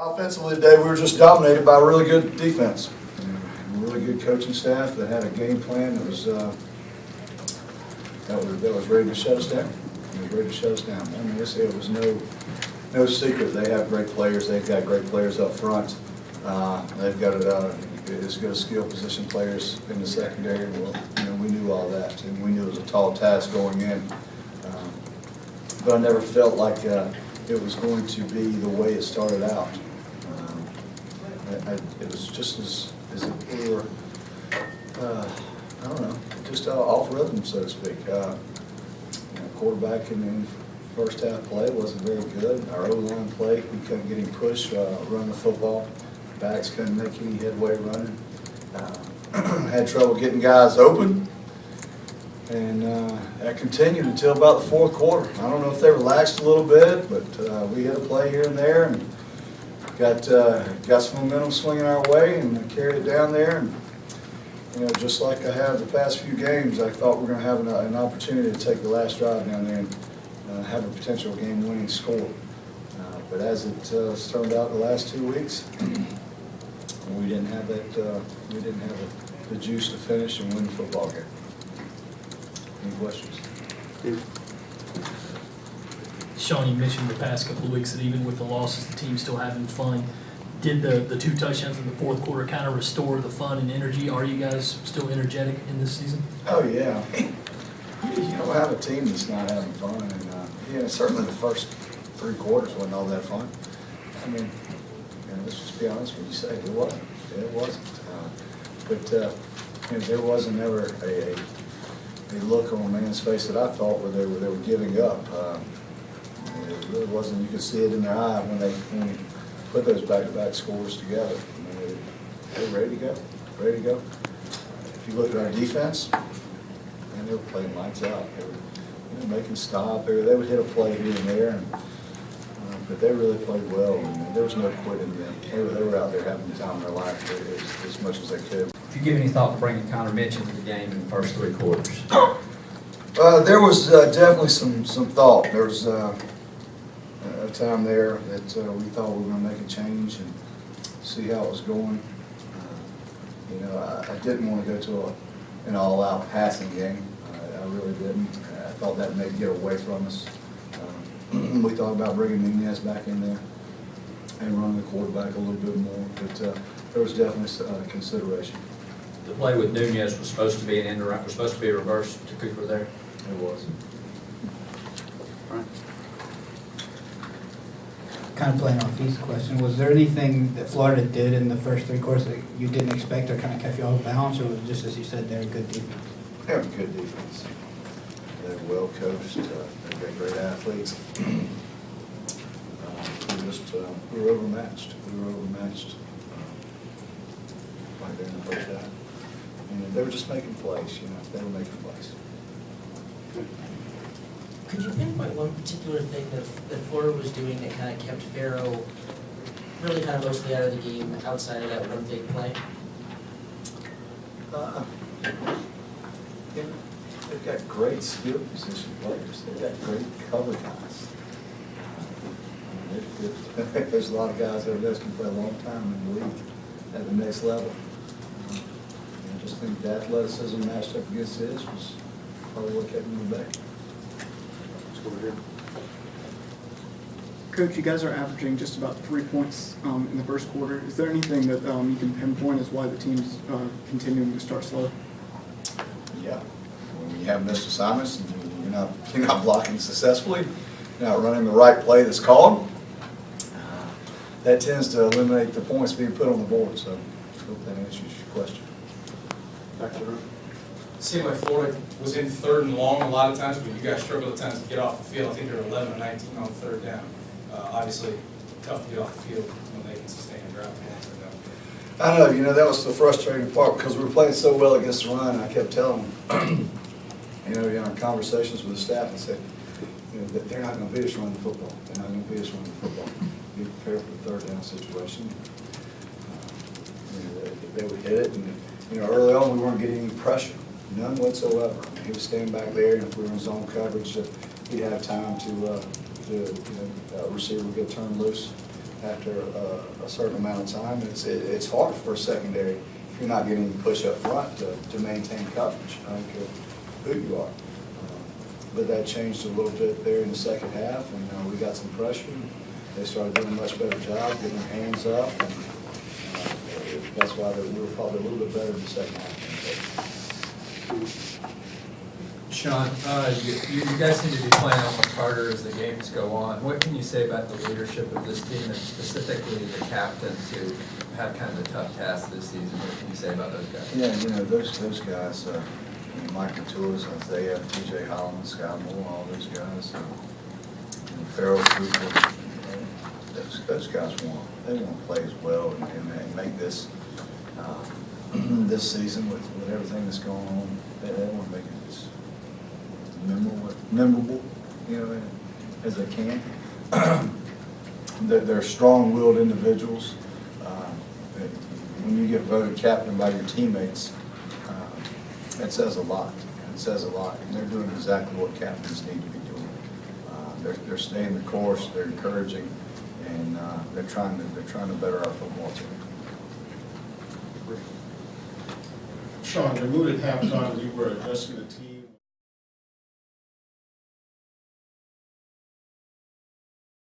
Offensively today, we were just dominated by a really good defense. A really good coaching staff that had a game plan that was ready to shut us down. It was ready to shut us down. I mean, it was no secret. They have great players. They've got great players up front. They've got as good as skill position players in the secondary. Well, we knew all that, and we knew it was a tall task going in. But I never felt like it was going to be the way it started out. It was just as if we were, I don't know, just off rhythm, so to speak. Quarterback in the first half play wasn't very good. Our O-line play, we couldn't get him pushed, run the football. Backs couldn't make any headway running. Had trouble getting guys open. And that continued until about the fourth quarter. I don't know if they relaxed a little bit, but we hit a play here and there and got some momentum swinging our way and carried it down there. And just like I have the past few games, I thought we were going to have an opportunity to take the last drive down there and have a potential game-winning score. But as it turned out the last 2 weeks, we didn't have that. We didn't have the juice to finish and win the football game. Any questions? Shawn, you mentioned the past couple of weeks that even with the losses, the team's still having fun. Did the 2 touchdowns in the fourth quarter kind of restore the fun and energy? Are you guys still energetic in this season? Oh, yeah. You don't have a team that's not having fun. And certainly the first 3 quarters wasn't all that fun. I mean, let's just be honest when you say it wasn't. It wasn't. But there wasn't ever a look on a man's face that I thought where they were giving up. It really wasn't. You could see it in their eye when they put those back-to-back scores together. I mean, they were ready to go. Ready to go. If you look at our defense, man, they were playing lights out. They were making stop. They would hit a play here and there, but they really played well. And there was no quitting them. They were out there having the time of their life as much as they could. Did you give any thought to bringing Connor Mitch into the game in the first 3 quarters? There was definitely some thought. There was a time there that we thought we were going to make a change and see how it was going. I didn't want to go to an all-out passing game. I really didn't. I thought that may get away from us. We thought about bringing Nunez back in there and running the quarterback a little bit more, but there was definitely consideration. The play with Nunez was supposed to be an interim, was supposed to be a reverse to Cooper there. It was. Right. Kind of playing off Heath's question, was there anything that Florida did in the first 3 quarters that you didn't expect or kind of kept you off balance, or was it just, as you said, they're a good defense? They have a good defense. They're well coached. They've got great athletes. We were overmatched. Right there in the first half. And they were just making plays, They were making plays. Could you pinpoint one particular thing that Florida was doing that kind of kept Farrow really kind of mostly out of the game outside of that one big play? They've got great skill position players. They've got great cover guys. There's a lot of guys that have been for a long time in the league at the next level. I just think the athleticism matched up against his was probably what kept him back. Over here. Coach, you guys are averaging just about 3 points in the first quarter. Is there anything that you can pinpoint as why the team's continuing to start slow? Yeah, when you have missed assignments and you're not blocking successfully, you're not running the right play that's called, that tends to eliminate the points being put on the board. So I hope that answers your question. Back to the room. It seemed like Florida was in 3rd and long a lot of times, but you guys struggled at times to get off the field. I think they're 11 or 19 on 3rd down. Obviously, tough to get off the field when they can sustain a drive. I know, that was the frustrating part because we were playing so well against the run. I kept telling them, in our conversations with the staff, I said, that they're not going to be us running the football. They're not going to be us running the football. Be prepared for the 3rd down situation. They would hit it, and early on we weren't getting any pressure. None whatsoever. He was standing back there, and if we were in zone coverage, he'd have time to a receiver would get turned loose, after a certain amount of time. It's hard for a secondary if you're not getting push up front to maintain coverage. I don't care who you are. But that changed a little bit there in the second half, and we got some pressure. They started doing a much better job, getting their hands up, and that's why we were probably a little bit better in the second half. Shawn, you guys seem to be playing almost harder as the games go on. What can you say about the leadership of this team and specifically the captains who have kind of a tough task this season? What can you say about those guys? Yeah, those guys, Mike Matulis, Isaiah, TJ Holland, Scott Moore, all those guys, Farrell Cooper, those guys want to play as well and make this this season with everything that's going on. They want to make it as memorable, as they can. They're strong-willed individuals. When you get voted captain by your teammates, that says a lot. It says a lot, and they're doing exactly what captains need to be doing. They're staying the course. They're encouraging, and they're trying to better our football team. Shawn, you alluded halftime you were adjusting the team